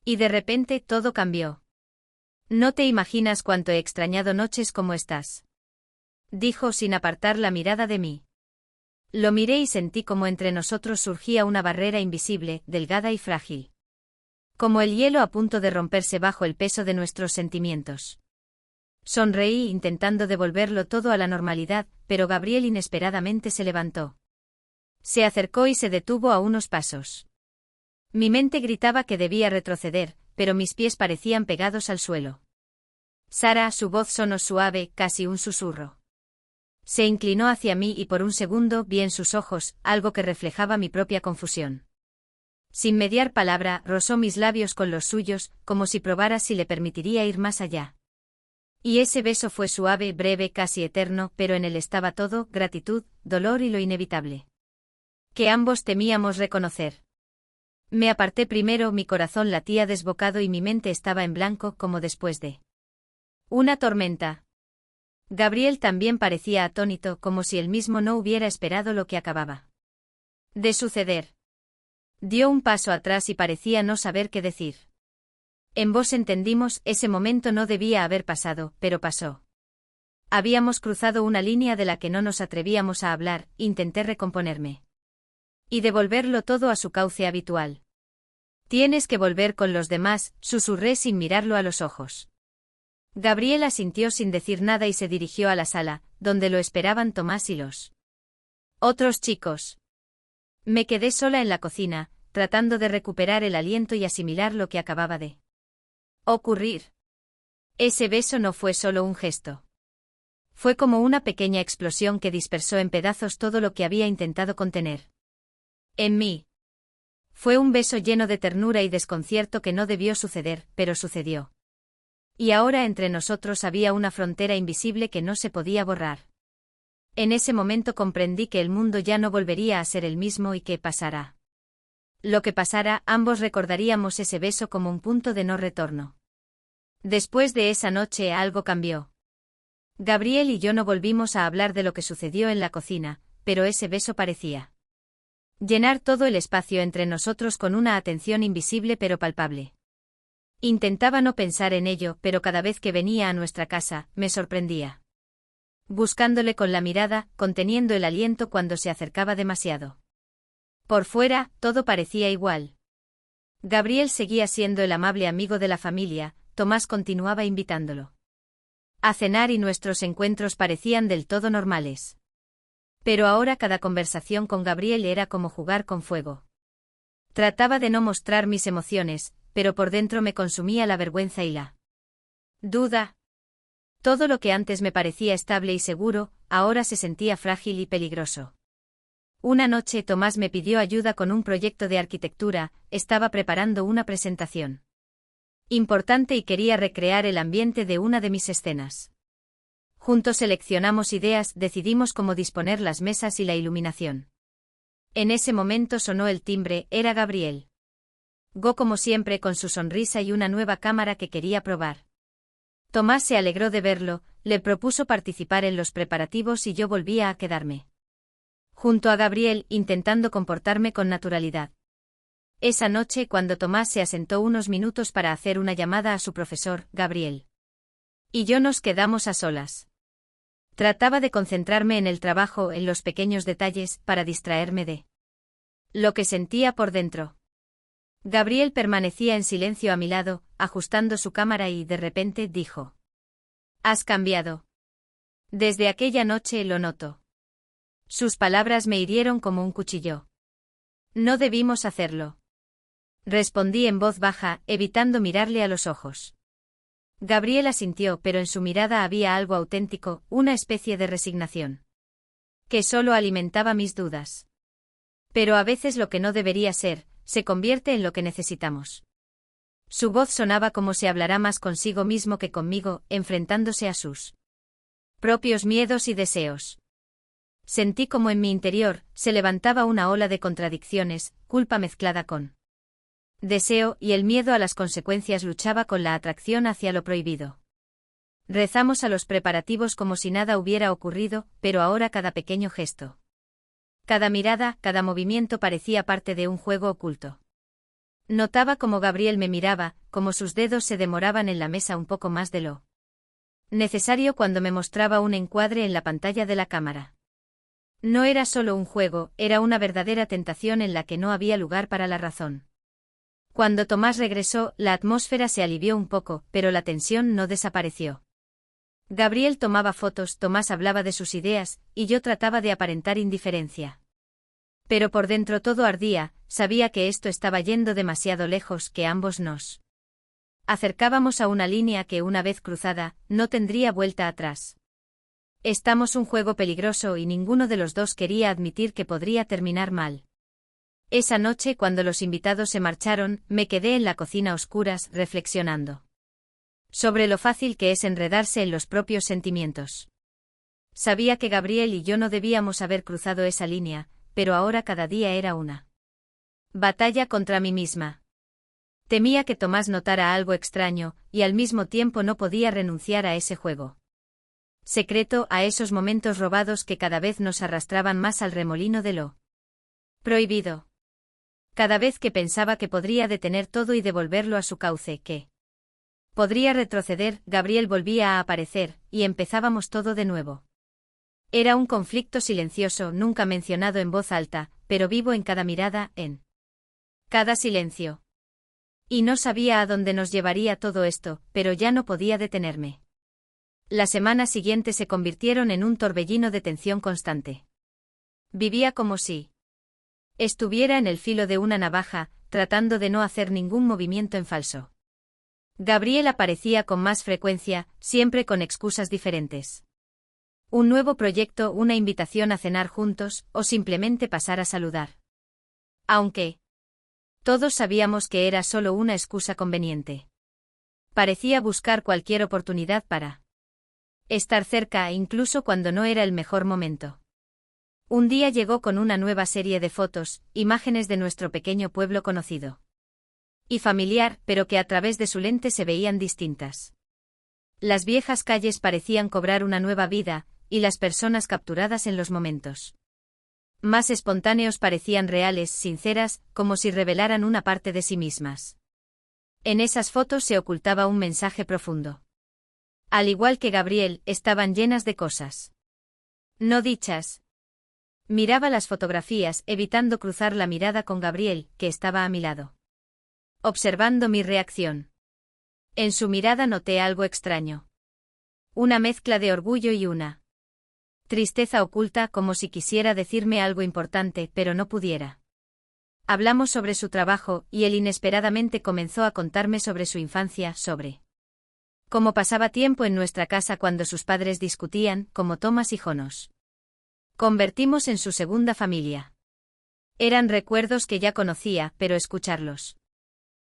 Y de repente todo cambió. No te imaginas cuánto he extrañado noches como estas, dijo sin apartar la mirada de mí. Lo miré y sentí como entre nosotros surgía una barrera invisible, delgada y frágil. Como el hielo a punto de romperse bajo el peso de nuestros sentimientos. Sonreí intentando devolverlo todo a la normalidad, pero Gabriel inesperadamente se levantó. Se acercó y se detuvo a unos pasos. Mi mente gritaba que debía retroceder, pero mis pies parecían pegados al suelo. Sara, su voz sonó suave, casi un susurro. Se inclinó hacia mí y por un segundo vi en sus ojos algo que reflejaba mi propia confusión. Sin mediar palabra, rozó mis labios con los suyos, como si probara si le permitiría ir más allá. Y ese beso fue suave, breve, casi eterno, pero en él estaba todo, gratitud, dolor y lo inevitable. Que ambos temíamos reconocer. Me aparté primero, mi corazón latía desbocado y mi mente estaba en blanco como después de una tormenta. Gabriel también parecía atónito, como si él mismo no hubiera esperado lo que acababa de suceder. Dio un paso atrás y parecía no saber qué decir. En voz entendimos, ese momento no debía haber pasado, pero pasó. Habíamos cruzado una línea de la que no nos atrevíamos a hablar, intenté recomponerme. Y devolverlo todo a su cauce habitual. Tienes que volver con los demás, susurré sin mirarlo a los ojos. Gabriel asintió sin decir nada y se dirigió a la sala, donde lo esperaban Tomás y los otros chicos. Me quedé sola en la cocina, tratando de recuperar el aliento y asimilar lo que acababa de ocurrir. Ese beso no fue solo un gesto. Fue como una pequeña explosión que dispersó en pedazos todo lo que había intentado contener. En mí. Fue un beso lleno de ternura y desconcierto que no debió suceder, pero sucedió. Y ahora entre nosotros había una frontera invisible que no se podía borrar. En ese momento comprendí que el mundo ya no volvería a ser el mismo y que pasará. Lo que pasara, ambos recordaríamos ese beso como un punto de no retorno. Después de esa noche algo cambió. Gabriel y yo no volvimos a hablar de lo que sucedió en la cocina, pero ese beso parecía llenar todo el espacio entre nosotros con una atención invisible pero palpable. Intentaba no pensar en ello, pero cada vez que venía a nuestra casa, me sorprendía. Buscándole con la mirada, conteniendo el aliento cuando se acercaba demasiado. Por fuera, todo parecía igual. Gabriel seguía siendo el amable amigo de la familia, Tomás continuaba invitándolo a cenar y nuestros encuentros parecían del todo normales. Pero ahora cada conversación con Gabriel era como jugar con fuego. Trataba de no mostrar mis emociones, pero por dentro me consumía la vergüenza y la duda. Todo lo que antes me parecía estable y seguro, ahora se sentía frágil y peligroso. Una noche Tomás me pidió ayuda con un proyecto de arquitectura, estaba preparando una presentación importante y quería recrear el ambiente de una de mis escenas. Juntos seleccionamos ideas, decidimos cómo disponer las mesas y la iluminación. En ese momento sonó el timbre, era Gabriel. Go como siempre con su sonrisa y una nueva cámara que quería probar. Tomás se alegró de verlo, le propuso participar en los preparativos y yo volvía a quedarme junto a Gabriel, intentando comportarme con naturalidad. Esa noche, cuando Tomás se asentó unos minutos para hacer una llamada a su profesor, Gabriel y yo nos quedamos a solas. Trataba de concentrarme en el trabajo, en los pequeños detalles, para distraerme de lo que sentía por dentro. Gabriel permanecía en silencio a mi lado, ajustando su cámara y, de repente, dijo: «Has cambiado. Desde aquella noche lo noto». Sus palabras me hirieron como un cuchillo. «No debimos hacerlo», respondí en voz baja, evitando mirarle a los ojos. Gabriel asintió, pero en su mirada había algo auténtico, una especie de resignación que solo alimentaba mis dudas. Pero a veces lo que no debería ser, se convierte en lo que necesitamos. Su voz sonaba como si hablara más consigo mismo que conmigo, enfrentándose a sus propios miedos y deseos. Sentí como en mi interior se levantaba una ola de contradicciones, culpa mezclada con deseo, y el miedo a las consecuencias luchaba con la atracción hacia lo prohibido. Rezamos a los preparativos como si nada hubiera ocurrido, pero ahora cada pequeño gesto, cada mirada, cada movimiento parecía parte de un juego oculto. Notaba cómo Gabriel me miraba, cómo sus dedos se demoraban en la mesa un poco más de lo necesario cuando me mostraba un encuadre en la pantalla de la cámara. No era solo un juego, era una verdadera tentación en la que no había lugar para la razón. Cuando Tomás regresó, la atmósfera se alivió un poco, pero la tensión no desapareció. Gabriel tomaba fotos, Tomás hablaba de sus ideas, y yo trataba de aparentar indiferencia. Pero por dentro todo ardía, sabía que esto estaba yendo demasiado lejos, que ambos nos acercábamos a una línea que, una vez cruzada, no tendría vuelta atrás. Estamos un juego peligroso y ninguno de los dos quería admitir que podría terminar mal. Esa noche, cuando los invitados se marcharon, me quedé en la cocina a oscuras, reflexionando sobre lo fácil que es enredarse en los propios sentimientos. Sabía que Gabriel y yo no debíamos haber cruzado esa línea, pero ahora cada día era una batalla contra mí misma. Temía que Tomás notara algo extraño, y al mismo tiempo no podía renunciar a ese juego secreto, a esos momentos robados que cada vez nos arrastraban más al remolino de lo prohibido. Cada vez que pensaba que podría detener todo y devolverlo a su cauce, que podría retroceder, Gabriel volvía a aparecer, y empezábamos todo de nuevo. Era un conflicto silencioso, nunca mencionado en voz alta, pero vivo en cada mirada, en cada silencio. Y no sabía a dónde nos llevaría todo esto, pero ya no podía detenerme. Las semanas siguientes se convirtieron en un torbellino de tensión constante. Vivía como si estuviera en el filo de una navaja, tratando de no hacer ningún movimiento en falso. Gabriel aparecía con más frecuencia, siempre con excusas diferentes. Un nuevo proyecto, una invitación a cenar juntos, o simplemente pasar a saludar. Aunque todos sabíamos que era solo una excusa conveniente. Parecía buscar cualquier oportunidad para estar cerca, incluso cuando no era el mejor momento. Un día llegó con una nueva serie de fotos, imágenes de nuestro pequeño pueblo conocido y familiar, pero que a través de su lente se veían distintas. Las viejas calles parecían cobrar una nueva vida, y las personas capturadas en los momentos más espontáneos parecían reales, sinceras, como si revelaran una parte de sí mismas. En esas fotos se ocultaba un mensaje profundo. Al igual que Gabriel, estaban llenas de cosas no dichas. Miraba las fotografías, evitando cruzar la mirada con Gabriel, que estaba a mi lado, observando mi reacción. En su mirada noté algo extraño. Una mezcla de orgullo y una tristeza oculta, como si quisiera decirme algo importante, pero no pudiera. Hablamos sobre su trabajo, y él inesperadamente comenzó a contarme sobre su infancia, sobre cómo pasaba tiempo en nuestra casa cuando sus padres discutían, como Tomás y Jonos convertimos en su segunda familia. Eran recuerdos que ya conocía, pero escucharlos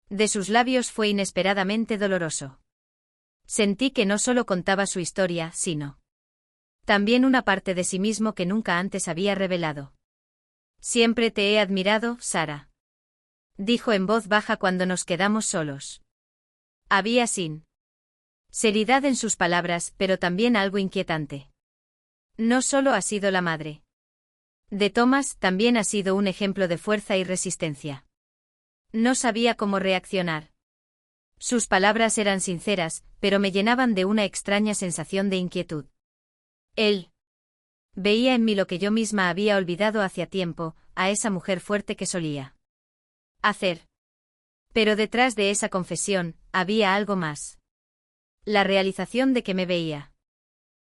de sus labios fue inesperadamente doloroso. Sentí que no solo contaba su historia, sino también una parte de sí mismo que nunca antes había revelado. Siempre te he admirado, Sara, dijo en voz baja cuando nos quedamos solos. Había seriedad en sus palabras, pero también algo inquietante. No solo ha sido la madre de Tomás, también ha sido un ejemplo de fuerza y resistencia. No sabía cómo reaccionar. Sus palabras eran sinceras, pero me llenaban de una extraña sensación de inquietud. Él veía en mí lo que yo misma había olvidado hacía tiempo, a esa mujer fuerte que solía hacer. Pero detrás de esa confesión, había algo más. La realización de que me veía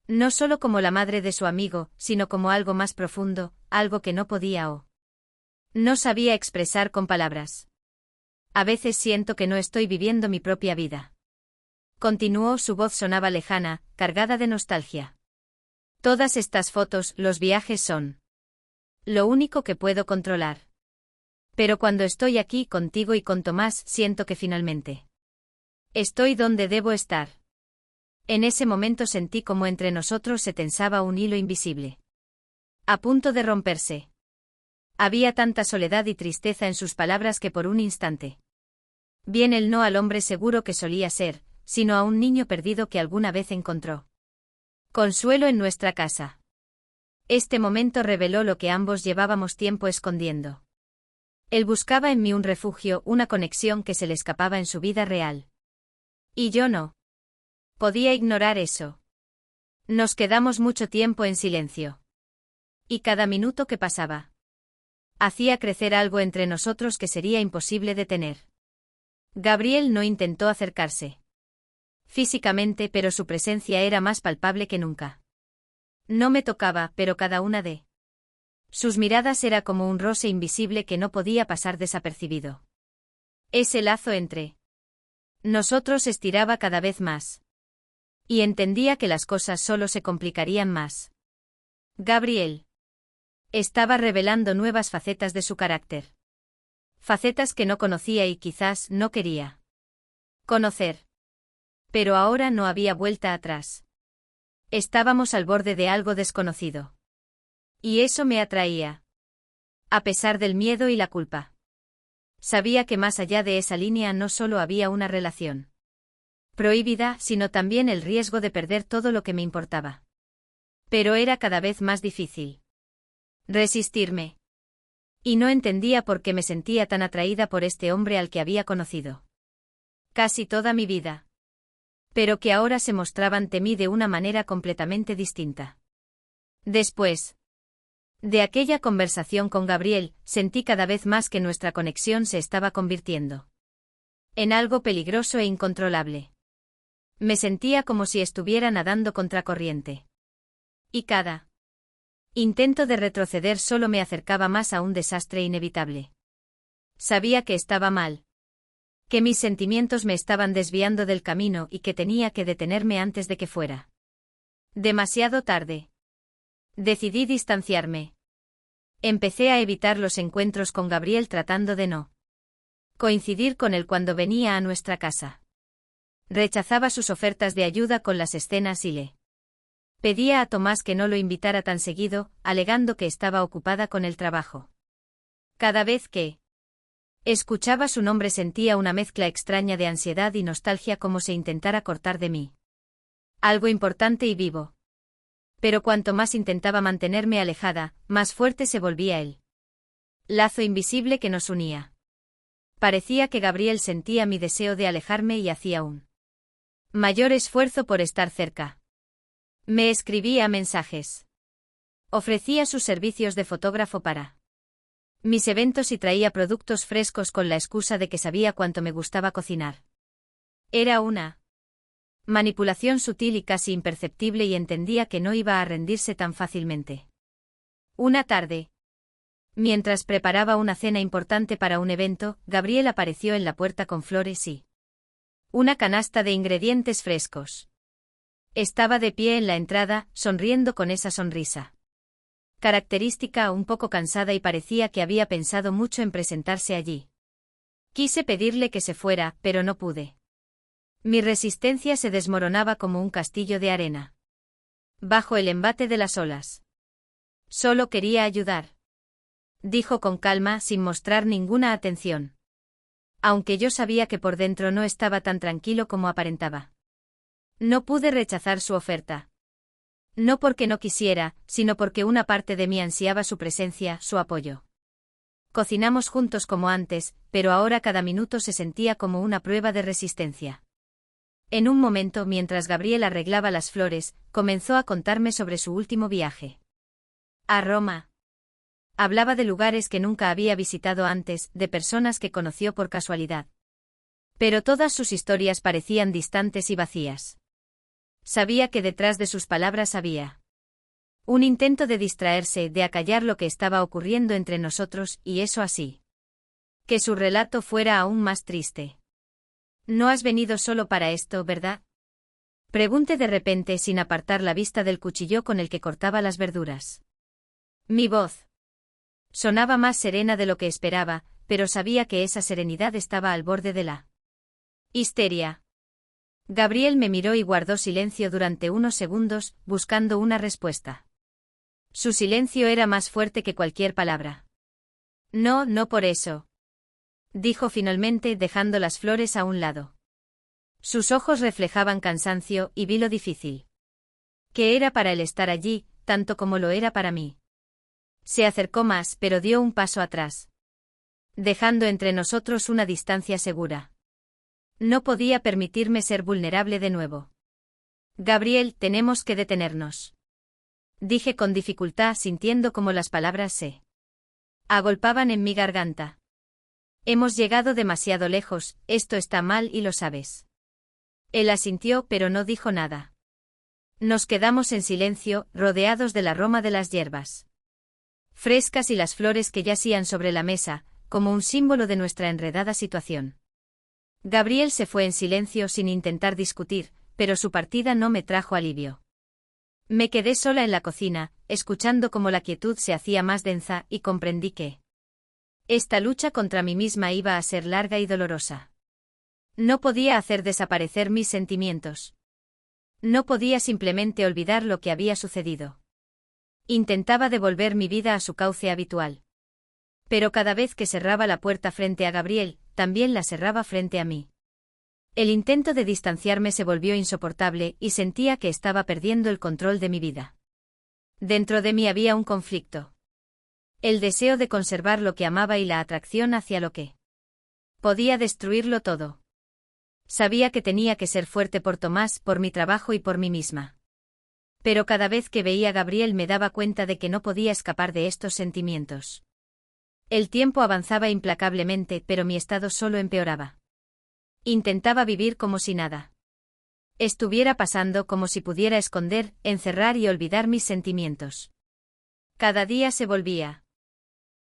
no solo como la madre de su amigo, sino como algo más profundo, algo que no podía o no sabía expresar con palabras. A veces siento que no estoy viviendo mi propia vida. Continuó, su voz sonaba lejana, cargada de nostalgia. Todas estas fotos, los viajes son lo único que puedo controlar. Pero cuando estoy aquí contigo y con Tomás, siento que finalmente estoy donde debo estar. En ese momento sentí como entre nosotros se tensaba un hilo invisible, a punto de romperse. Había tanta soledad y tristeza en sus palabras que por un instante vi el no al hombre seguro que solía ser, sino a un niño perdido que alguna vez encontró consuelo en nuestra casa. Este momento reveló lo que ambos llevábamos tiempo escondiendo. Él buscaba en mí un refugio, una conexión que se le escapaba en su vida real. Y yo no. Podía ignorar eso. Nos quedamos mucho tiempo en silencio. Y cada minuto que pasaba hacía crecer algo entre nosotros que sería imposible detener. Gabriel no intentó acercarse físicamente, pero su presencia era más palpable que nunca. No me tocaba, pero cada una de sus miradas era como un roce invisible que no podía pasar desapercibido. Ese lazo entre nosotros estiraba cada vez más. Y entendía que las cosas solo se complicarían más. Gabriel estaba revelando nuevas facetas de su carácter. Facetas que no conocía y quizás no quería conocer. Pero ahora no había vuelta atrás. Estábamos al borde de algo desconocido. Y eso me atraía. A pesar del miedo y la culpa. Sabía que más allá de esa línea no solo había una relación prohibida, sino también el riesgo de perder todo lo que me importaba. Pero era cada vez más difícil resistirme. Y no entendía por qué me sentía tan atraída por este hombre al que había conocido casi toda mi vida. Pero que ahora se mostraba ante mí de una manera completamente distinta. Después de aquella conversación con Gabriel, sentí cada vez más que nuestra conexión se estaba convirtiendo en algo peligroso e incontrolable. Me sentía como si estuviera nadando contracorriente. Y cada intento de retroceder solo me acercaba más a un desastre inevitable. Sabía que estaba mal. Que mis sentimientos me estaban desviando del camino y que tenía que detenerme antes de que fuera demasiado tarde. Decidí distanciarme. Empecé a evitar los encuentros con Gabriel tratando de no coincidir con él cuando venía a nuestra casa. Rechazaba sus ofertas de ayuda con las escenas y le pedía a Tomás que no lo invitara tan seguido, alegando que estaba ocupada con el trabajo. Cada vez que escuchaba su nombre sentía una mezcla extraña de ansiedad y nostalgia, como si intentara cortar de mí algo importante y vivo. Pero cuanto más intentaba mantenerme alejada, más fuerte se volvía el lazo invisible que nos unía. Parecía que Gabriel sentía mi deseo de alejarme y hacía un mayor esfuerzo por estar cerca. Me escribía mensajes. Ofrecía sus servicios de fotógrafo para mis eventos y traía productos frescos con la excusa de que sabía cuánto me gustaba cocinar. Era una manipulación sutil y casi imperceptible, y entendía que no iba a rendirse tan fácilmente. Una tarde, mientras preparaba una cena importante para un evento, Gabriel apareció en la puerta con flores y una canasta de ingredientes frescos. Estaba de pie en la entrada, sonriendo con esa sonrisa característica, un poco cansada, y parecía que había pensado mucho en presentarse allí. Quise pedirle que se fuera, pero no pude. Mi resistencia se desmoronaba como un castillo de arena bajo el embate de las olas. Solo quería ayudar, dijo con calma, sin mostrar ninguna atención. Aunque yo sabía que por dentro no estaba tan tranquilo como aparentaba. No pude rechazar su oferta. No porque no quisiera, sino porque una parte de mí ansiaba su presencia, su apoyo. Cocinamos juntos como antes, pero ahora cada minuto se sentía como una prueba de resistencia. En un momento, mientras Gabriel arreglaba las flores, comenzó a contarme sobre su último viaje a Roma. Hablaba de lugares que nunca había visitado antes, de personas que conoció por casualidad. Pero todas sus historias parecían distantes y vacías. Sabía que detrás de sus palabras había un intento de distraerse, de acallar lo que estaba ocurriendo entre nosotros, y eso así que su relato fuera aún más triste. No has venido solo para esto, ¿verdad? Pregunté de repente, sin apartar la vista del cuchillo con el que cortaba las verduras. Mi voz sonaba más serena de lo que esperaba, pero sabía que esa serenidad estaba al borde de la histeria. Gabriel me miró y guardó silencio durante unos segundos, buscando una respuesta. Su silencio era más fuerte que cualquier palabra. No, no por eso, dijo finalmente, dejando las flores a un lado. Sus ojos reflejaban cansancio, y vi lo difícil que era para él estar allí, tanto como lo era para mí. Se acercó más, pero dio un paso atrás. dejando entre nosotros una distancia segura. No podía permitirme ser vulnerable de nuevo. Gabriel, tenemos que detenernos. Dije con dificultad, sintiendo como las palabras se agolpaban en mi garganta. Hemos llegado demasiado lejos, esto está mal y lo sabes. Él asintió, pero no dijo nada. Nos quedamos en silencio, rodeados del aroma de las hierbas frescas y las flores que yacían sobre la mesa, como un símbolo de nuestra enredada situación. Gabriel se fue en silencio sin intentar discutir, pero su partida no me trajo alivio. Me quedé sola en la cocina, escuchando cómo la quietud se hacía más densa, y comprendí que esta lucha contra mí misma iba a ser larga y dolorosa. No podía hacer desaparecer mis sentimientos. No podía simplemente olvidar lo que había sucedido. Intentaba devolver mi vida a su cauce habitual. Pero cada vez que cerraba la puerta frente a Gabriel, también la cerraba frente a mí. El intento de distanciarme se volvió insoportable y sentía que estaba perdiendo el control de mi vida. Dentro de mí había un conflicto. El deseo de conservar lo que amaba y la atracción hacia lo que podía destruirlo todo. Sabía que tenía que ser fuerte por Tomás, por mi trabajo y por mí misma. Pero cada vez que veía a Gabriel me daba cuenta de que no podía escapar de estos sentimientos. El tiempo avanzaba implacablemente, pero mi estado solo empeoraba. Intentaba vivir como si nada estuviera pasando, como si pudiera esconder, encerrar y olvidar mis sentimientos. Cada día se volvía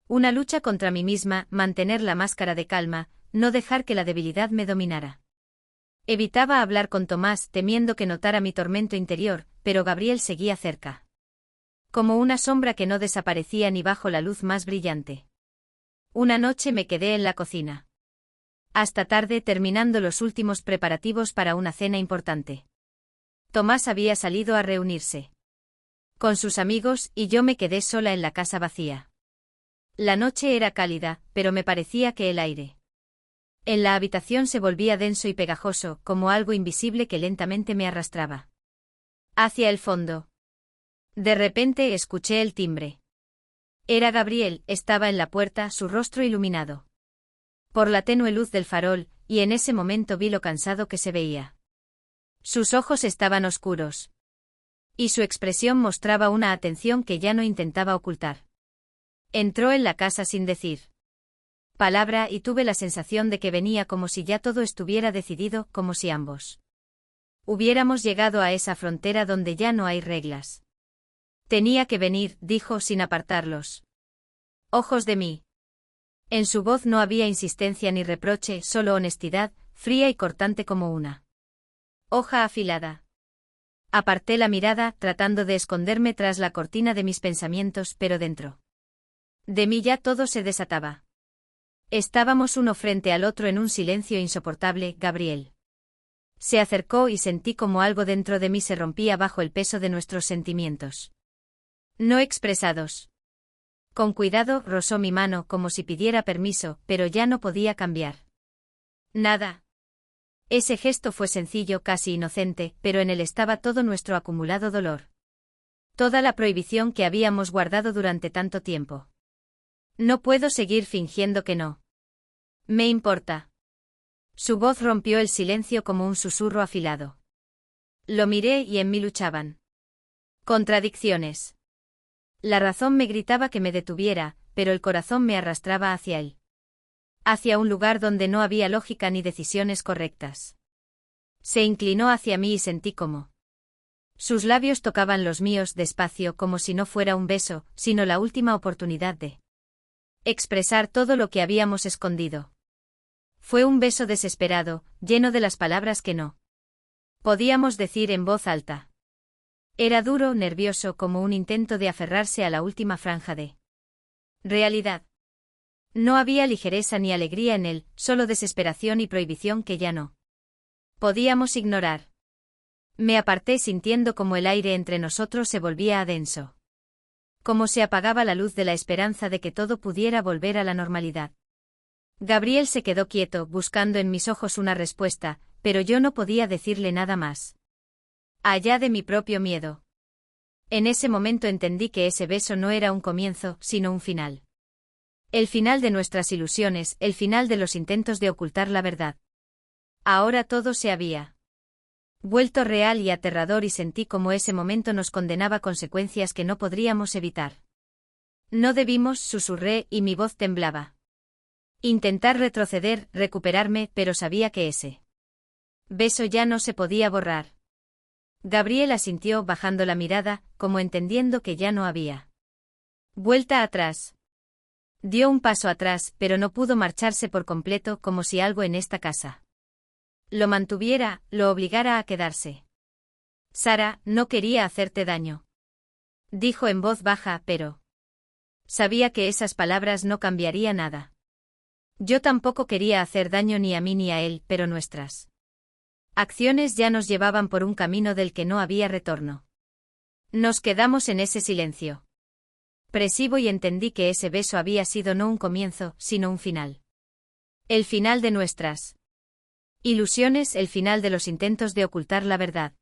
una lucha contra mí misma, mantener la máscara de calma, no dejar que la debilidad me dominara. Evitaba hablar con Tomás, temiendo que notara mi tormento interior, pero Gabriel seguía cerca. Como una sombra que no desaparecía ni bajo la luz más brillante. Una noche me quedé en la cocina. Hasta tarde, terminando los últimos preparativos para una cena importante. Tomás había salido a reunirse con sus amigos y yo me quedé sola en la casa vacía. La noche era cálida, pero me parecía que el aire en la habitación se volvía denso y pegajoso, como algo invisible que lentamente me arrastraba hacia el fondo. De repente escuché el timbre. Era Gabriel, estaba en la puerta, su rostro iluminado por la tenue luz del farol, y en ese momento vi lo cansado que se veía. Sus ojos estaban oscuros. Y su expresión mostraba una atención que ya no intentaba ocultar. Entró en la casa sin decir palabra y tuve la sensación de que venía como si ya todo estuviera decidido, como si ambos hubiéramos llegado a esa frontera donde ya no hay reglas. Tenía que venir, dijo sin apartar los ojos de mí. En su voz no había insistencia ni reproche, solo honestidad, fría y cortante como una hoja afilada. Aparté la mirada, tratando de esconderme tras la cortina de mis pensamientos, pero dentro de mí ya todo se desataba. Estábamos uno frente al otro en un silencio insoportable. Gabriel se acercó y sentí como algo dentro de mí se rompía bajo el peso de nuestros sentimientos no expresados. Con cuidado rozó mi mano como si pidiera permiso, pero ya no podía cambiar nada. Ese gesto fue sencillo, casi inocente, pero en él estaba todo nuestro acumulado dolor. Toda la prohibición que habíamos guardado durante tanto tiempo. No puedo seguir fingiendo que no me importa. Su voz rompió el silencio como un susurro afilado. Lo miré y en mí luchaban contradicciones. La razón me gritaba que me detuviera, pero el corazón me arrastraba hacia él. Hacia un lugar donde no había lógica ni decisiones correctas. Se inclinó hacia mí y sentí como sus labios tocaban los míos despacio, como si no fuera un beso, sino la última oportunidad de expresar todo lo que habíamos escondido. Fue un beso desesperado, lleno de las palabras que no podíamos decir en voz alta. Era duro, nervioso, como un intento de aferrarse a la última franja de realidad. No había ligereza ni alegría en él, solo desesperación y prohibición que ya no podíamos ignorar. Me aparté sintiendo como el aire entre nosotros se volvía denso. Como se apagaba la luz de la esperanza de que todo pudiera volver a la normalidad. Gabriel se quedó quieto, buscando en mis ojos una respuesta, pero yo no podía decirle nada más. Allá de mi propio miedo. En ese momento entendí que ese beso no era un comienzo, sino un final. El final de nuestras ilusiones, el final de los intentos de ocultar la verdad. Ahora todo se había vuelto real y aterrador y sentí como ese momento nos condenaba a consecuencias que no podríamos evitar. No debimos, susurré y mi voz temblaba. Intentar retroceder, recuperarme, pero sabía que ese beso ya no se podía borrar. Gabriel asintió bajando la mirada, como entendiendo que ya no había vuelta atrás. Dio un paso atrás, pero no pudo marcharse por completo, como si algo en esta casa lo mantuviera, lo obligara a quedarse. Sara, no quería hacerte daño. Dijo en voz baja, pero sabía que esas palabras no cambiarían nada. Yo tampoco quería hacer daño ni a mí ni a él, pero nuestras acciones ya nos llevaban por un camino del que no había retorno. Nos quedamos en ese silencio. Presivo y entendí que ese beso había sido no un comienzo, sino un final. El final de nuestras ilusiones, el final de los intentos de ocultar la verdad.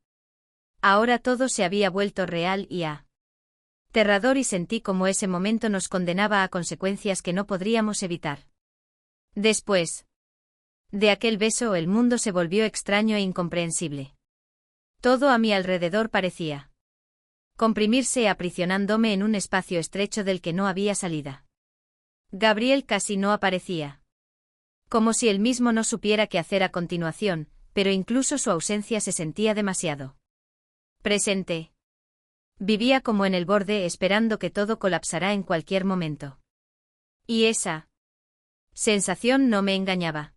Ahora todo se había vuelto real y aterrador y sentí como ese momento nos condenaba a consecuencias que no podríamos evitar. Después de aquel beso el mundo se volvió extraño e incomprensible. Todo a mi alrededor parecía comprimirse aprisionándome en un espacio estrecho del que no había salida. Gabriel casi no aparecía. Como si él mismo no supiera qué hacer a continuación, pero incluso su ausencia se sentía demasiado presente. Vivía como en el borde esperando que todo colapsará en cualquier momento. Y esa sensación no me engañaba.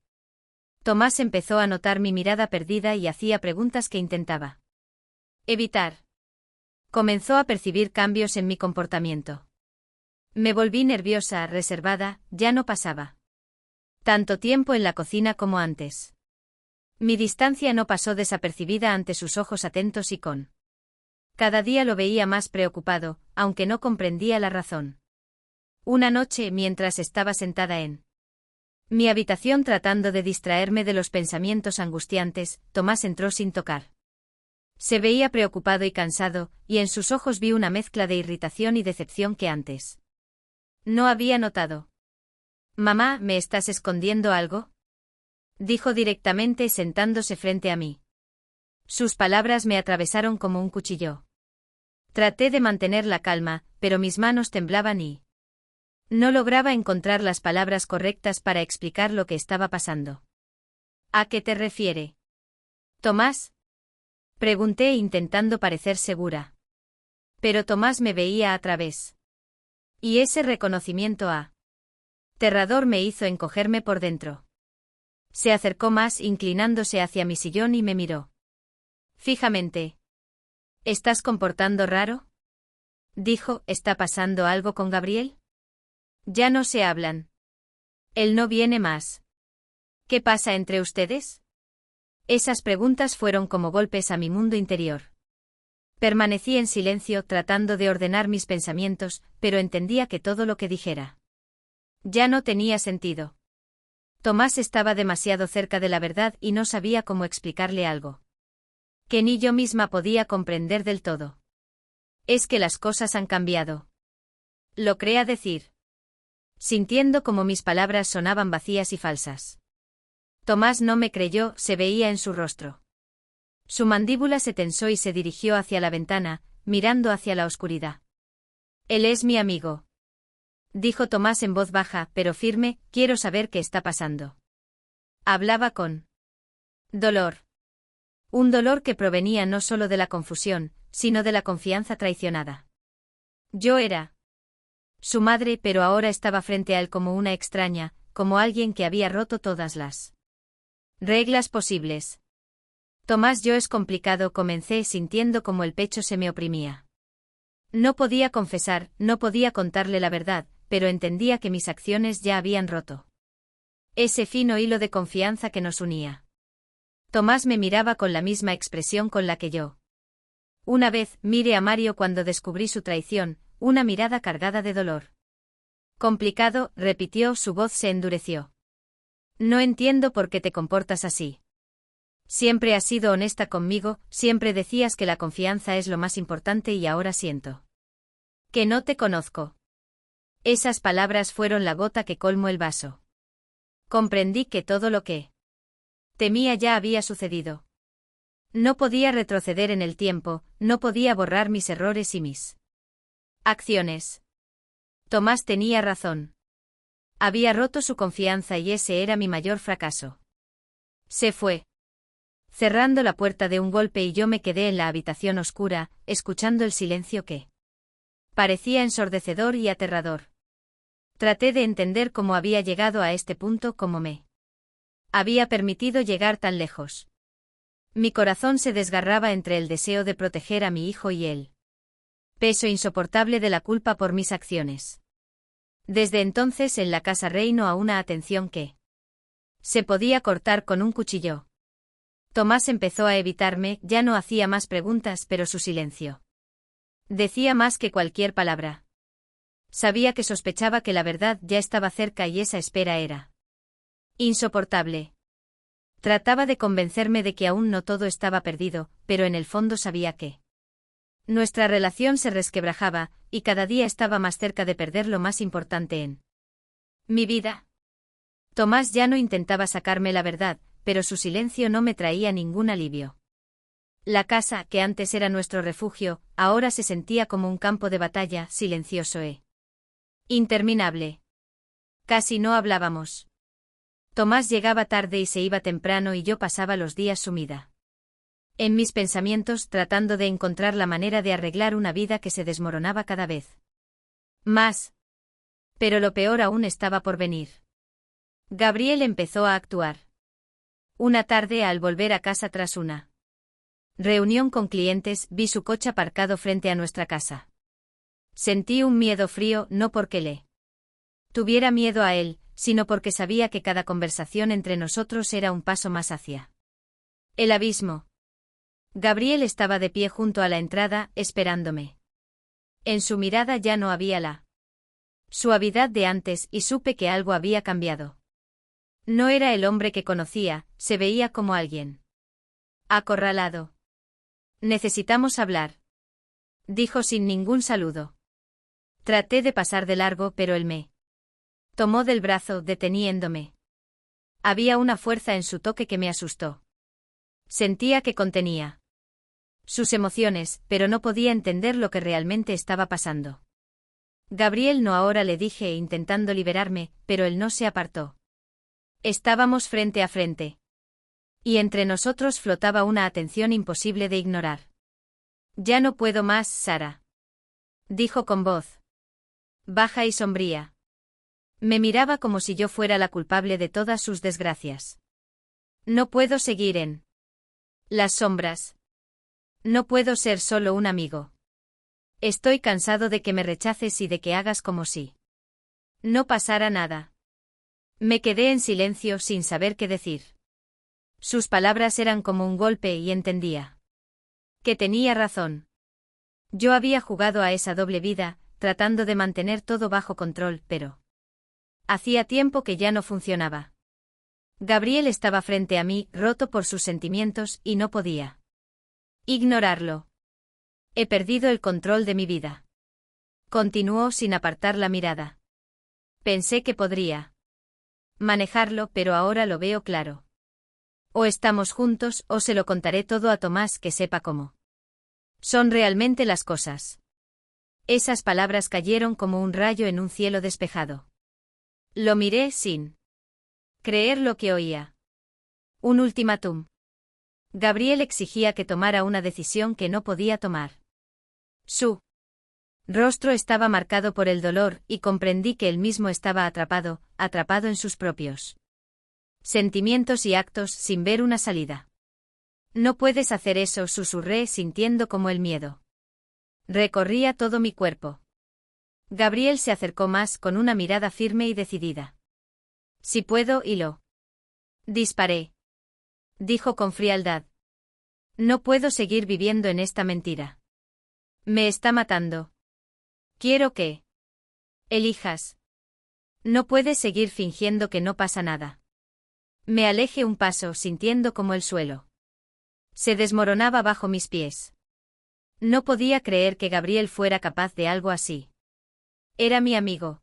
Tomás empezó a notar mi mirada perdida y hacía preguntas que intentaba evitar. Comenzó a percibir cambios en mi comportamiento. Me volví nerviosa, reservada, ya no pasaba tanto tiempo en la cocina como antes. Mi distancia no pasó desapercibida ante sus ojos atentos y con cada día lo veía más preocupado, aunque no comprendía la razón. Una noche, mientras estaba sentada en mi habitación tratando de distraerme de los pensamientos angustiantes, Tomás entró sin tocar. Se veía preocupado y cansado, y en sus ojos vi una mezcla de irritación y decepción que antes no había notado. «Mamá, ¿me estás escondiendo algo?», dijo directamente sentándose frente a mí. Sus palabras me atravesaron como un cuchillo. Traté de mantener la calma, pero mis manos temblaban y no lograba encontrar las palabras correctas para explicar lo que estaba pasando. ¿A qué te refiere, Tomás?, pregunté intentando parecer segura. Pero Tomás me veía a través. Y ese reconocimiento aterrador me hizo encogerme por dentro. Se acercó más inclinándose hacia mi sillón y me miró fijamente. ¿Estás comportando raro?, dijo. ¿Está pasando algo con Gabriel? Ya no se hablan. Él no viene más. ¿Qué pasa entre ustedes? Esas preguntas fueron como golpes a mi mundo interior. Permanecí en silencio tratando de ordenar mis pensamientos, pero entendía que todo lo que dijera ya no tenía sentido. Tomás estaba demasiado cerca de la verdad y no sabía cómo explicarle algo que ni yo misma podía comprender del todo. Es que las cosas han cambiado. Lo creía decir, sintiendo como mis palabras sonaban vacías y falsas. Tomás no me creyó, se veía en su rostro. Su mandíbula se tensó y se dirigió hacia la ventana, mirando hacia la oscuridad. Él es mi amigo, dijo Tomás en voz baja, pero firme. Quiero saber qué está pasando. Hablaba con dolor. Un dolor que provenía no solo de la confusión, sino de la confianza traicionada. Yo era su madre, pero ahora estaba frente a él como una extraña, como alguien que había roto todas las reglas posibles. Tomás, yo es complicado, comencé sintiendo como el pecho se me oprimía. No podía confesar, no podía contarle la verdad, pero entendía que mis acciones ya habían roto ese fino hilo de confianza que nos unía. Tomás me miraba con la misma expresión con la que yo una vez miré a Mario cuando descubrí su traición, una mirada cargada de dolor. Complicado, repitió, su voz se endureció. No entiendo por qué te comportas así. Siempre has sido honesta conmigo, siempre decías que la confianza es lo más importante y ahora siento que no te conozco. Esas palabras fueron la gota que colmó el vaso. Comprendí que todo lo que temía ya había sucedido. No podía retroceder en el tiempo, no podía borrar mis errores y mis acciones. Tomás tenía razón. Había roto su confianza y ese era mi mayor fracaso. Se fue, cerrando la puerta de un golpe, y yo me quedé en la habitación oscura, escuchando el silencio que parecía ensordecedor y aterrador. Traté de entender cómo había llegado a este punto, cómo me había permitido llegar tan lejos. Mi corazón se desgarraba entre el deseo de proteger a mi hijo y el peso insoportable de la culpa por mis acciones. Desde entonces en la casa reinó a una atención que se podía cortar con un cuchillo. Tomás empezó a evitarme, ya no hacía más preguntas, pero su silencio decía más que cualquier palabra. Sabía que sospechaba que la verdad ya estaba cerca y esa espera era insoportable. Trataba de convencerme de que aún no todo estaba perdido, pero en el fondo sabía que nuestra relación se resquebrajaba, y cada día estaba más cerca de perder lo más importante en mi vida. Tomás ya no intentaba sacarme la verdad, pero su silencio no me traía ningún alivio. La casa, que antes era nuestro refugio, ahora se sentía como un campo de batalla, silencioso e interminable. Casi no hablábamos. Tomás llegaba tarde y se iba temprano, y yo pasaba los días sumida en mis pensamientos, tratando de encontrar la manera de arreglar una vida que se desmoronaba cada vez más. Pero lo peor aún estaba por venir. Gabriel empezó a actuar. Una tarde, al volver a casa tras una reunión con clientes, vi su coche aparcado frente a nuestra casa. Sentí un miedo frío, no porque le tuviera miedo a él, sino porque sabía que cada conversación entre nosotros era un paso más hacia el abismo. Gabriel estaba de pie junto a la entrada, esperándome. En su mirada ya no había la suavidad de antes, y supe que algo había cambiado. No era el hombre que conocía, se veía como alguien acorralado. Necesitamos hablar, dijo sin ningún saludo. Traté de pasar de largo, pero él me tomó del brazo, deteniéndome. Había una fuerza en su toque que me asustó. Sentía que contenía sus emociones, pero no podía entender lo que realmente estaba pasando. Gabriel, no ahora, le dije, intentando liberarme, pero él no se apartó. Estábamos frente a frente. Y entre nosotros flotaba una atención imposible de ignorar. Ya no puedo más, Sara, dijo con voz baja y sombría. Me miraba como si yo fuera la culpable de todas sus desgracias. No puedo seguir en las sombras. No puedo ser solo un amigo. Estoy cansado de que me rechaces y de que hagas como si no pasara nada. Me quedé en silencio sin saber qué decir. Sus palabras eran como un golpe y entendía que tenía razón. Yo había jugado a esa doble vida, tratando de mantener todo bajo control, pero hacía tiempo que ya no funcionaba. Gabriel estaba frente a mí, roto por sus sentimientos, y no podía ignorarlo. He perdido el control de mi vida. Continuó sin apartar la mirada. Pensé que podría manejarlo, pero ahora lo veo claro. O estamos juntos, o se lo contaré todo a Tomás, que sepa cómo son realmente las cosas. Esas palabras cayeron como un rayo en un cielo despejado. Lo miré sin creer lo que oía. Un ultimátum. Gabriel exigía que tomara una decisión que no podía tomar. Su rostro estaba marcado por el dolor, y comprendí que él mismo estaba atrapado en sus propios sentimientos y actos, sin ver una salida. No puedes hacer eso, susurré, sintiendo como el miedo recorría todo mi cuerpo. Gabriel se acercó más, con una mirada firme y decidida. Si puedo, y lo disparé, dijo con frialdad. No puedo seguir viviendo en esta mentira. Me está matando. Quiero que elijas. No puedes seguir fingiendo que no pasa nada. Me alejé un paso, sintiendo como el suelo se desmoronaba bajo mis pies. No podía creer que Gabriel fuera capaz de algo así. Era mi amigo.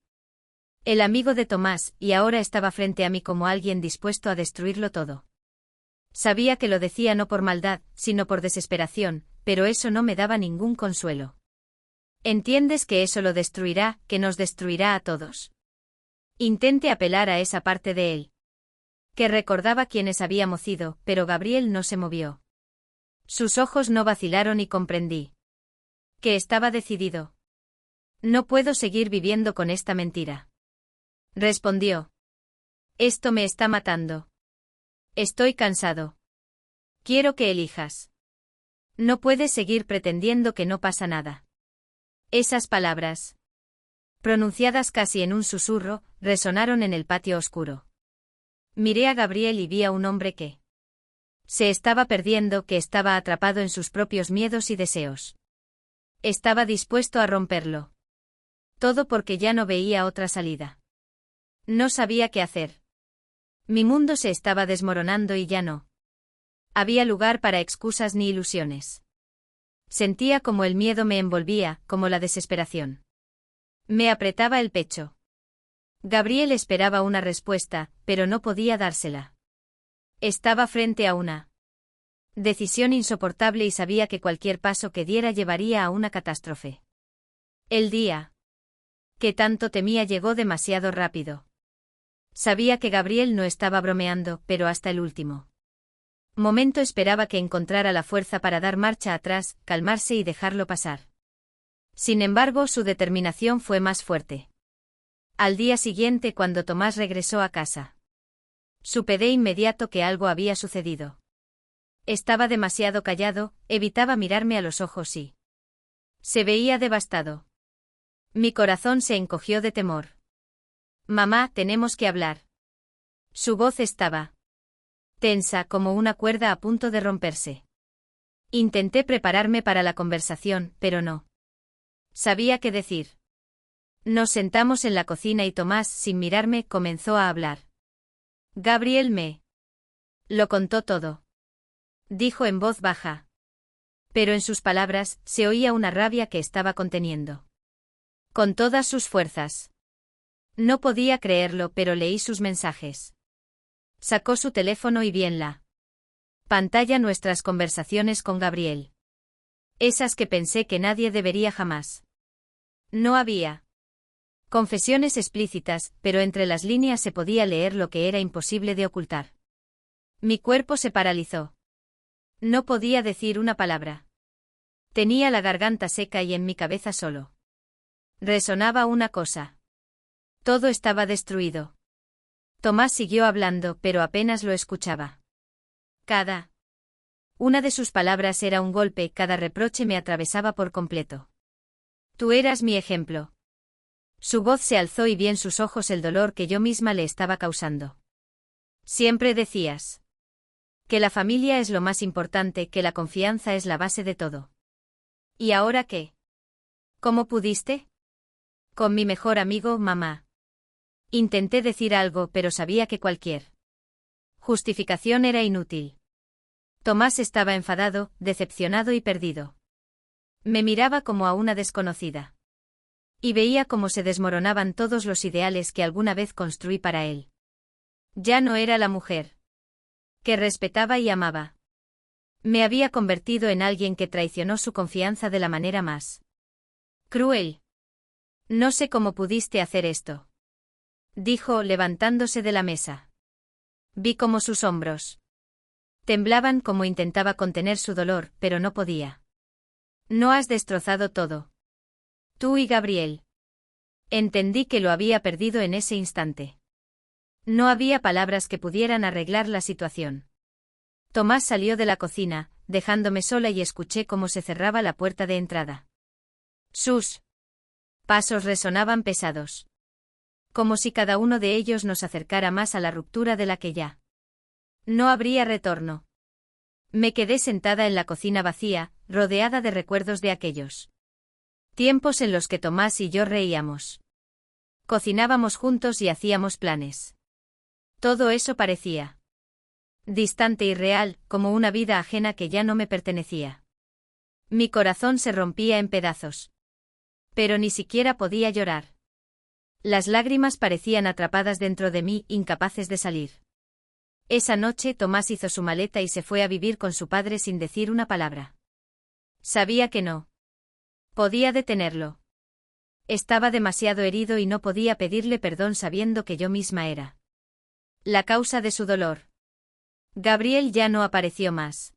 El amigo de Tomás, y ahora estaba frente a mí como alguien dispuesto a destruirlo todo. Sabía que lo decía no por maldad, sino por desesperación, pero eso no me daba ningún consuelo. ¿Entiendes que eso lo destruirá, que nos destruirá a todos? Intenté apelar a esa parte de él, que recordaba quienes habíamos sido, pero Gabriel no se movió. Sus ojos no vacilaron y comprendí que estaba decidido. No puedo seguir viviendo con esta mentira. Respondió. Esto me está matando. Estoy cansado. Quiero que elijas. No puedes seguir pretendiendo que no pasa nada. Esas palabras, pronunciadas casi en un susurro, resonaron en el patio oscuro. Miré a Gabriel y vi a un hombre que se estaba perdiendo, que estaba atrapado en sus propios miedos y deseos. Estaba dispuesto a romperlo. Todo porque ya no veía otra salida. No sabía qué hacer. Mi mundo se estaba desmoronando y ya no había lugar para excusas ni ilusiones. Sentía como el miedo me envolvía, como la desesperación me apretaba el pecho. Gabriel esperaba una respuesta, pero no podía dársela. Estaba frente a una decisión insoportable y sabía que cualquier paso que diera llevaría a una catástrofe. El día que tanto temía llegó demasiado rápido. Sabía que Gabriel no estaba bromeando, pero hasta el último momento esperaba que encontrara la fuerza para dar marcha atrás, calmarse y dejarlo pasar. Sin embargo, su determinación fue más fuerte. Al día siguiente, cuando Tomás regresó a casa, supe de inmediato que algo había sucedido. Estaba demasiado callado, evitaba mirarme a los ojos y se veía devastado. Mi corazón se encogió de temor. Mamá, tenemos que hablar. Su voz estaba tensa como una cuerda a punto de romperse. Intenté prepararme para la conversación, pero no sabía qué decir. Nos sentamos en la cocina y Tomás, sin mirarme, comenzó a hablar. Gabriel me lo contó todo. Dijo en voz baja. Pero en sus palabras se oía una rabia que estaba conteniendo con todas sus fuerzas. No podía creerlo, pero leí sus mensajes. Sacó su teléfono y vi en la pantalla nuestras conversaciones con Gabriel. Esas que pensé que nadie debería jamás. No había confesiones explícitas, pero entre las líneas se podía leer lo que era imposible de ocultar. Mi cuerpo se paralizó. No podía decir una palabra. Tenía la garganta seca y en mi cabeza solo resonaba una cosa. Todo estaba destruido. Tomás siguió hablando, pero apenas lo escuchaba. Cada una de sus palabras era un golpe, cada reproche me atravesaba por completo. Tú eras mi ejemplo. Su voz se alzó y vi en sus ojos el dolor que yo misma le estaba causando. Siempre decías que la familia es lo más importante, que la confianza es la base de todo. ¿Y ahora qué? ¿Cómo pudiste? Con mi mejor amigo, mamá. Intenté decir algo, pero sabía que cualquier justificación era inútil. Tomás estaba enfadado, decepcionado y perdido. Me miraba como a una desconocida. Y veía cómo se desmoronaban todos los ideales que alguna vez construí para él. Ya no era la mujer que respetaba y amaba. Me había convertido en alguien que traicionó su confianza de la manera más cruel. No sé cómo pudiste hacer esto, dijo, levantándose de la mesa. Vi cómo sus hombros temblaban, como intentaba contener su dolor, pero no podía. No has destrozado todo. Tú y Gabriel. Entendí que lo había perdido en ese instante. No había palabras que pudieran arreglar la situación. Tomás salió de la cocina, dejándome sola, y escuché cómo se cerraba la puerta de entrada. Sus pasos resonaban pesados. Como si cada uno de ellos nos acercara más a la ruptura de la que ya no habría retorno. Me quedé sentada en la cocina vacía, rodeada de recuerdos de aquellos tiempos en los que Tomás y yo reíamos. Cocinábamos juntos y hacíamos planes. Todo eso parecía distante y real, como una vida ajena que ya no me pertenecía. Mi corazón se rompía en pedazos. Pero ni siquiera podía llorar. Las lágrimas parecían atrapadas dentro de mí, incapaces de salir. Esa noche Tomás hizo su maleta y se fue a vivir con su padre sin decir una palabra. Sabía que no podía detenerlo. Estaba demasiado herido y no podía pedirle perdón sabiendo que yo misma era la causa de su dolor. Gabriel ya no apareció más.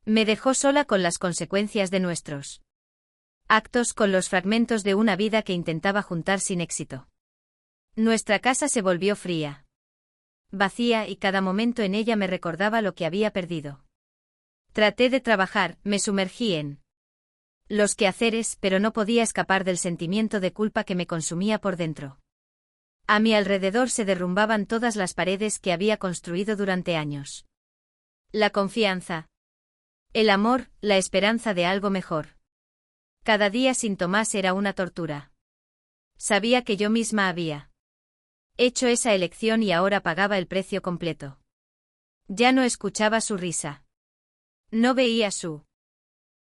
Me dejó sola con las consecuencias de nuestros actos, con los fragmentos de una vida que intentaba juntar sin éxito. Nuestra casa se volvió fría, vacía, y cada momento en ella me recordaba lo que había perdido. Traté de trabajar, me sumergí en los quehaceres, pero no podía escapar del sentimiento de culpa que me consumía por dentro. A mi alrededor se derrumbaban todas las paredes que había construido durante años. La confianza, el amor, la esperanza de algo mejor. Cada día sin Tomás era una tortura. Sabía que yo misma había hecho esa elección y ahora pagaba el precio completo. Ya no escuchaba su risa. No veía su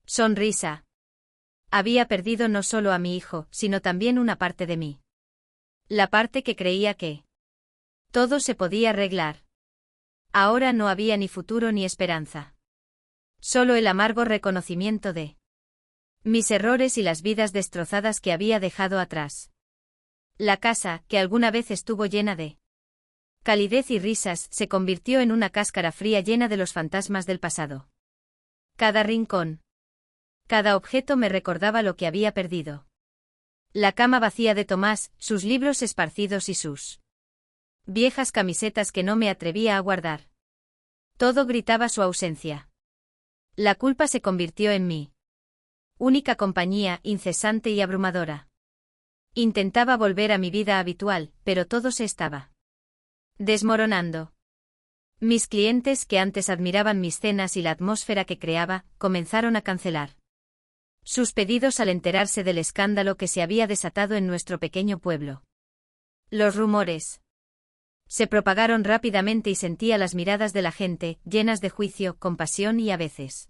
sonrisa. Había perdido no solo a mi hijo, sino también una parte de mí. La parte que creía que todo se podía arreglar. Ahora no había ni futuro ni esperanza. Solo el amargo reconocimiento de mis errores y las vidas destrozadas que había dejado atrás. La casa, que alguna vez estuvo llena de calidez y risas, se convirtió en una cáscara fría llena de los fantasmas del pasado. Cada rincón, cada objeto me recordaba lo que había perdido. La cama vacía de Tomás, sus libros esparcidos y sus viejas camisetas que no me atrevía a guardar. Todo gritaba su ausencia. La culpa se convirtió en mi única compañía, incesante y abrumadora. Intentaba volver a mi vida habitual, pero todo se estaba desmoronando. Mis clientes, que antes admiraban mis cenas y la atmósfera que creaba, comenzaron a cancelar sus pedidos al enterarse del escándalo que se había desatado en nuestro pequeño pueblo. Los rumores se propagaron rápidamente y sentía las miradas de la gente, llenas de juicio, compasión y a veces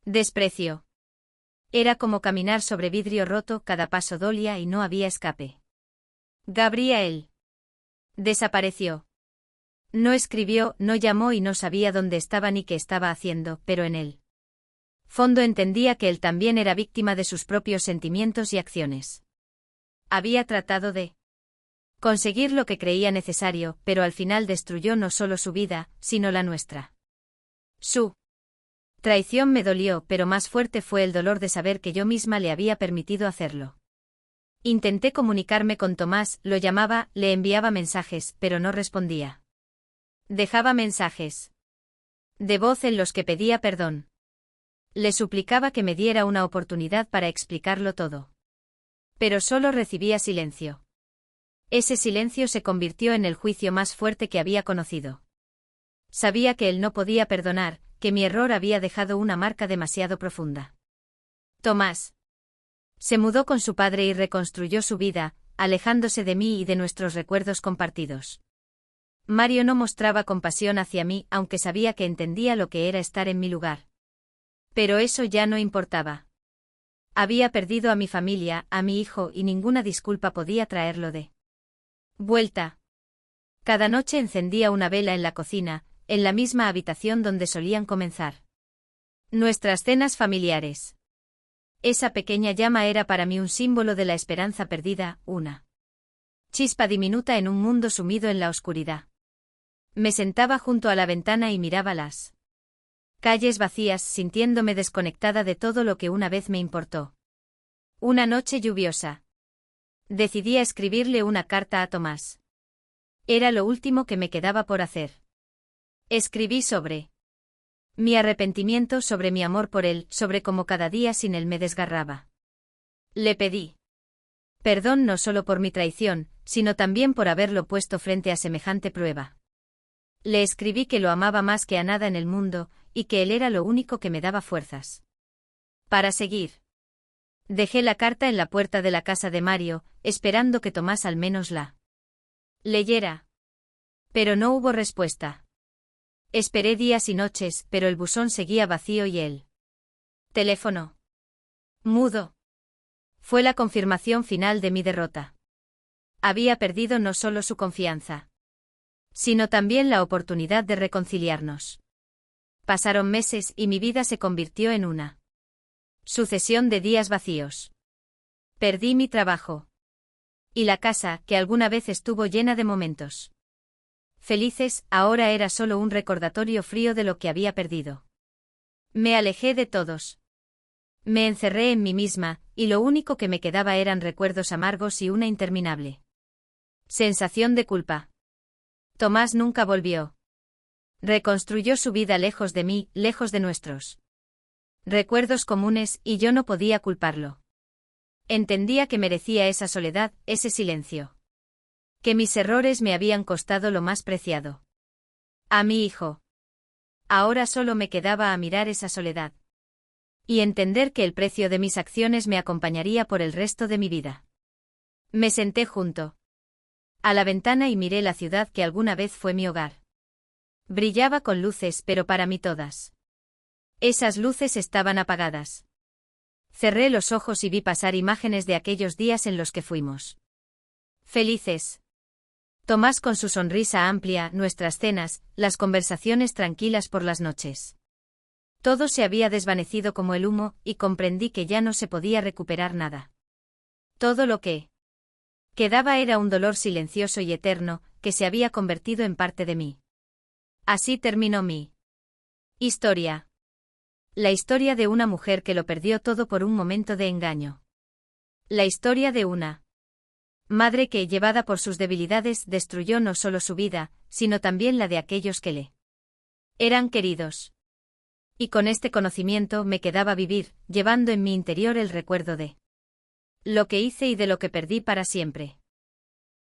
desprecio. Era como caminar sobre vidrio roto, cada paso dolía y no había escape. Gabriel desapareció. No escribió, no llamó y no sabía dónde estaba ni qué estaba haciendo, pero en el fondo entendía que él también era víctima de sus propios sentimientos y acciones. Había tratado de conseguir lo que creía necesario, pero al final destruyó no solo su vida, sino la nuestra. Su traición me dolió, pero más fuerte fue el dolor de saber que yo misma le había permitido hacerlo. Intenté comunicarme con Tomás, lo llamaba, le enviaba mensajes, pero no respondía. Dejaba mensajes de voz en los que pedía perdón. Le suplicaba que me diera una oportunidad para explicarlo todo. Pero solo recibía silencio. Ese silencio se convirtió en el juicio más fuerte que había conocido. Sabía que él no podía perdonar, que mi error había dejado una marca demasiado profunda. Tomás se mudó con su padre y reconstruyó su vida, alejándose de mí y de nuestros recuerdos compartidos. Mario no mostraba compasión hacia mí, aunque sabía que entendía lo que era estar en mi lugar. Pero eso ya no importaba. Había perdido a mi familia, a mi hijo, y ninguna disculpa podía traerlo de vuelta. Cada noche encendía una vela en la cocina, en la misma habitación donde solían comenzar nuestras cenas familiares. Esa pequeña llama era para mí un símbolo de la esperanza perdida, una chispa diminuta en un mundo sumido en la oscuridad. Me sentaba junto a la ventana y miraba las calles vacías, sintiéndome desconectada de todo lo que una vez me importó. Una noche lluviosa. Decidí escribirle una carta a Tomás. Era lo último que me quedaba por hacer. Escribí sobre mi arrepentimiento, sobre mi amor por él, sobre cómo cada día sin él me desgarraba. Le pedí perdón no solo por mi traición, sino también por haberlo puesto frente a semejante prueba. Le escribí que lo amaba más que a nada en el mundo, y que él era lo único que me daba fuerzas para seguir. Dejé la carta en la puerta de la casa de Mario, esperando que Tomás al menos la leyera. Pero no hubo respuesta. Esperé días y noches, pero el buzón seguía vacío y el teléfono mudo. Fue la confirmación final de mi derrota. Había perdido no solo su confianza, sino también la oportunidad de reconciliarnos. Pasaron meses y mi vida se convirtió en una sucesión de días vacíos. Perdí mi trabajo. Y la casa, que alguna vez estuvo llena de momentos felices, ahora era solo un recordatorio frío de lo que había perdido. Me alejé de todos. Me encerré en mí misma, y lo único que me quedaba eran recuerdos amargos y una interminable sensación de culpa. Tomás nunca volvió. Reconstruyó su vida lejos de mí, lejos de nuestros recuerdos comunes, y yo no podía culparlo. Entendía que merecía esa soledad, ese silencio. Que mis errores me habían costado lo más preciado. A mi hijo. Ahora solo me quedaba a mirar esa soledad. Y entender que el precio de mis acciones me acompañaría por el resto de mi vida. Me senté junto a la ventana y miré la ciudad que alguna vez fue mi hogar. Brillaba con luces, pero para mí todas esas luces estaban apagadas. Cerré los ojos y vi pasar imágenes de aquellos días en los que fuimos felices. Tomás con su sonrisa amplia, nuestras cenas, las conversaciones tranquilas por las noches. Todo se había desvanecido como el humo, y comprendí que ya no se podía recuperar nada. Todo lo que quedaba era un dolor silencioso y eterno, que se había convertido en parte de mí. Así terminó mi historia. La historia de una mujer que lo perdió todo por un momento de engaño. La historia de una madre que, llevada por sus debilidades, destruyó no solo su vida, sino también la de aquellos que le eran queridos. Y con este conocimiento me quedaba vivir, llevando en mi interior el recuerdo de lo que hice y de lo que perdí para siempre.